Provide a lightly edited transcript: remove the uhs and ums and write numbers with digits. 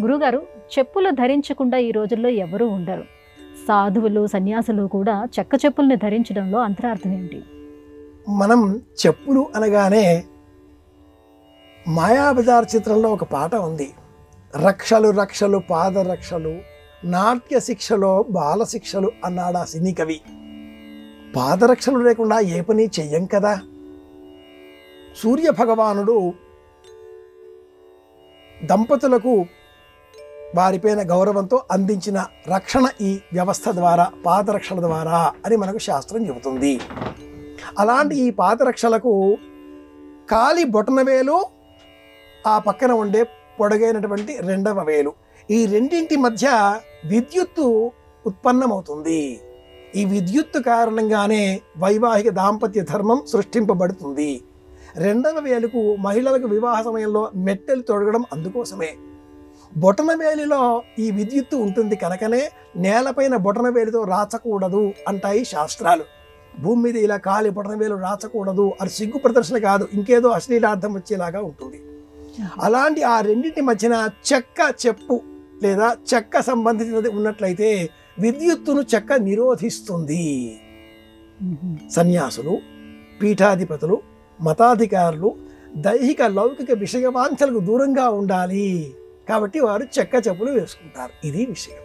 గురుగారు, చెప్పులు ధరించకుండా ఈ రోజుల్లో ఎవరూ ఉండరు. సాధువులు, సన్యాసులు కూడా చెక్క చెప్పుల్ని ధరించడంలో అంతరార్థం ఏంటి? మనం చెప్పులు అనగానే మాయాబజార్ చిత్రంలో ఒక పాట ఉంది. రక్షలు రక్షలు పాదరక్షలు, నాట్య శిక్షలో బాల శిక్షలు అన్నాడా సినీ కవి. పాదరక్షలు లేకుండా ఏ పని చెయ్యం కదా. సూర్య భగవానుడు దంపతులకు వారిపైన గౌరవంతో అందించిన రక్షణ ఈ వ్యవస్థ ద్వారా, పాదరక్షల ద్వారా అని మనకు శాస్త్రం చెబుతుంది. అలాంటి ఈ పాదరక్షలకు కాలి బొటనవేలు, ఆ పక్కన ఉండే పొడగైనటువంటి రెండవ వేలు, ఈ రెండింటి మధ్య విద్యుత్తు ఉత్పన్నమవుతుంది. ఈ విద్యుత్తు కారణంగానే వైవాహిక దాంపత్య ధర్మం సృష్టింపబడుతుంది. రెండవ వేలుకు మహిళలకు వివాహ సమయంలో మెట్టెలు తొడగడం అందుకోసమే. బొటనవేలిలో ఈ విద్యుత్తు ఉంటుంది కనుకనే నేలపైన బొటనవేలితో రాచకూడదు అంటాయి శాస్త్రాలు. భూమి మీద ఇలా కాలి బొటనవేలు రాచకూడదు అని సిగ్గు ప్రదర్శన కాదు, ఇంకేదో అశ్లీలార్థం వచ్చేలాగా ఉంటుంది. అలాంటి ఆ రెండింటి మధ్యన చెక్క చెప్పు లేదా చెక్క సంబంధించినది ఉన్నట్లయితే విద్యుత్తును చెక్క నిరోధిస్తుంది. సన్యాసులు, పీఠాధిపతులు, మతాధికారులు దైహిక లౌకిక విషయవాంఛలకు దూరంగా ఉండాలి కాబట్టి వారు చెక్క చెప్పులు వేసుకుంటారు. ఇది విషయం.